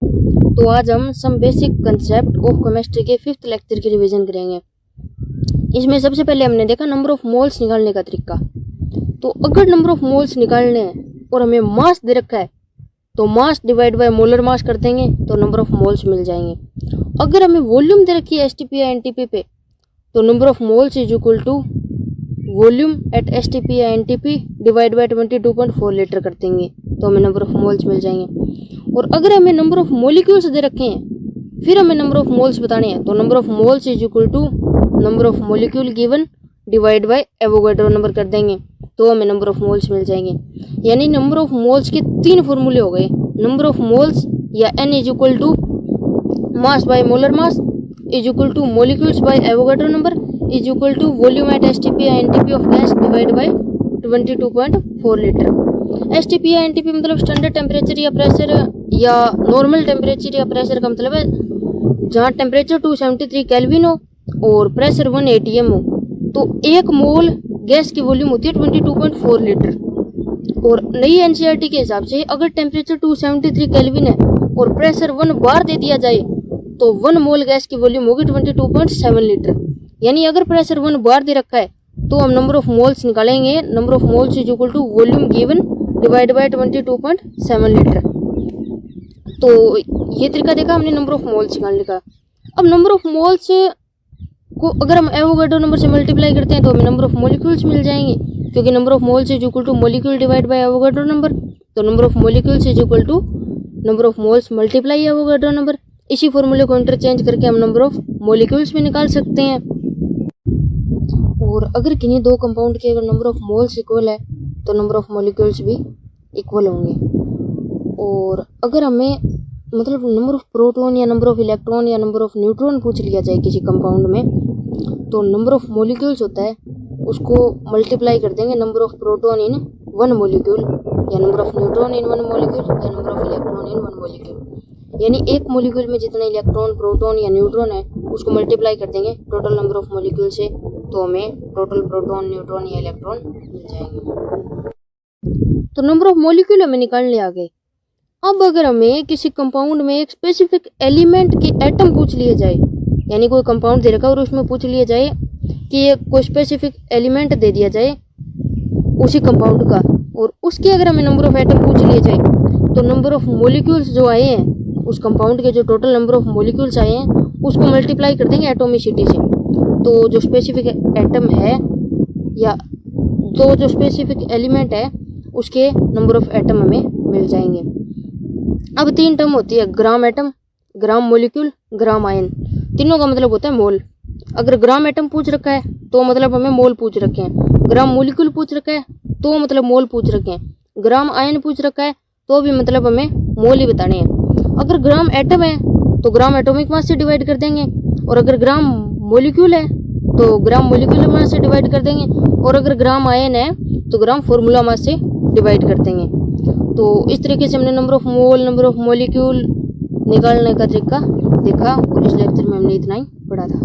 तो आज हम some basic concept of chemistry के 5th लेक्चर की रिवीजन करेंगे। इसमें सबसे पहले हमने देखा नंबर ऑफ मोल्स निकालने का तरीका। तो अगर नंबर ऑफ मोल्स निकालने हैं और हमें मास दे रखा है तो मास डिवाइड बाय मोलर मास कर देंगे तो नंबर ऑफ मोल्स मिल जाएंगे। अगर हमें वॉल्यूम दे रखी है एसटीपी या एनटीपी पे तो number of moles is equal to volume at STP या एनटीपी डिवाइड बाय 22.4 लीटर कर देंगे तो हमें नंबर ऑफ मोल्स मिल जाएंगे। और अगर हमें नंबर ऑफ मोलिक्यूल्स दे रखे हैं फिर हमें नंबर ऑफ मोल्स बताने हैं तो number of moles is equal to number of molecule given divide by Avogadro number कर देंगे तो हमें नंबर ऑफ मोल्स मिल जाएंगे। यानी नंबर ऑफ मोल्स के 3 फॉर्मूले हो गए। नंबर ऑफ मोल्स या n is equal to mass by molar mass is equal to molecules by Avogadro number is equal to volume at STP या NTP of gas divide by 22.4 litre. STP या NTP मतलब standard temperature या pressure या normal temperature या pressure का मतलब है जहाँ टेम्परेचर 273 केल्विन हो और प्रेशर 1 atm हो तो 1 मोल गैस की वॉल्यूम होती है 22.4 लीटर। और नई एनसीईआरटी के हिसाब से अगर टेम्परेचर 273 केल्विन है और प्रेशर 1 बार दे दिया जाए तो 1 मोल गैस की वॉल्यूम होगी 22.7 लीटर। यानी अगर प्रेशर 1 बार दे रखा है तो हम नंबर ऑफ मोल्स निकालेंगे। Number of moles is equal to volume given divide by 22.7 litre. तो ये तरीका देखा हमने नंबर ऑफ मोल्स निकालने का। अब नंबर ऑफ मोल्स को अगर हम एवोगाड्रो नंबर से मल्टीप्लाई करते हैं तो हमें नंबर ऑफ मॉलिक्यूल्स मिल जाएंगे क्योंकि number of moles is equal to molecule divide by Avogadro number. तो number of molecules is equal to number of moles multiply Avogadro number. इसी फॉर्मूले को इंटरचेंज करके हम नंबर ऑफ मॉलिक्यूल्स भी निकाल सकते हैं। और अगर किन्हीं 2 कंपाउंड के अगर नंबर ऑफ मोल्स इक्वल है तो नंबर ऑफ मॉलिक्यूल्स भी इक्वल होंगे। और अगर हमें मतलब नंबर ऑफ प्रोटॉन या नंबर ऑफ इलेक्ट्रॉन या नंबर ऑफ न्यूट्रॉन पूछ लिया जाए किसी कंपाउंड में तो नंबर ऑफ मॉलिक्यूल्स होता है उसको मल्टीप्लाई कर देंगे number of proton in 1 molecule या number of neutron in 1 molecule या number of electron in 1 molecule. यानी एक मॉलिक्यूल में जितना इलेक्ट्रॉन प्रोटॉन या न्यूट्रॉन है उसको मल्टीप्लाई कर देंगे टोटल नंबर ऑफ मॉलिक्यूल से तो हमें टोटल प्रोटॉन न्यूट्रॉन या इलेक्ट्रॉन मिल जाएंगे। तो नंबर ऑफ मॉलिक्यूल हमें निकालने आ गए। अब अगर हमें किसी कंपाउंड में एक स्पेसिफिक एलिमेंट के एटम पूछ लिए जाए यानी कोई कंपाउंड दे रखा और उसमें पूछ लिया जाए कि ये कोई स्पेसिफिक एलिमेंट दे दिया जाए उसी कंपाउंड का और उसके अगर हमें नंबर ऑफ एटम पूछ लिए जाए तो नंबर ऑफ मॉलिक्यूल्स जो आए हैं उस कंपाउंड के जो टोटल नंबर ऑफ मॉलिक्यूल्स आए हैं उसको मल्टीप्लाई कर देंगे एटोमिसिटी से। तो जो स्पेसिफिक एटम है या तो जो स्पेसिफिक एलिमेंट है उसके नंबर ऑफ एटम हमें मिल जाएंगे। अब 3 टर्म होती है ग्राम एटम, ग्राम मॉलिक्यूल, ग्राम आयन। तीनों का मतलब होता है मोल। अगर ग्राम एटम पूछ रखा है तो मतलब हमें मोल पूछ रखे हैं। ग्राम मॉलिक्यूल पूछ रखा है तो मतलब मोल पूछ रखे हैं। ग्राम आयन पूछ रखा है तो भी मतलब हमें मोल ही बताने हैं। अगर ग्राम एटम है तो ग्राम एटॉमिक मास से डिवाइड कर देंगे और अगर ग्राम मॉलिक्यूल है तो ग्राम मॉलिक्यूलर मास से डिवाइड कर देंगे और अगर ग्राम आयन है तो ग्राम फॉर्मूला मास से डिवाइड कर देंगे। तो इस तरीके से हमने number of mole, number of molecule निकालने का तरीका देखा और इस लेक्चर में हमने इतना ही पढ़ा था।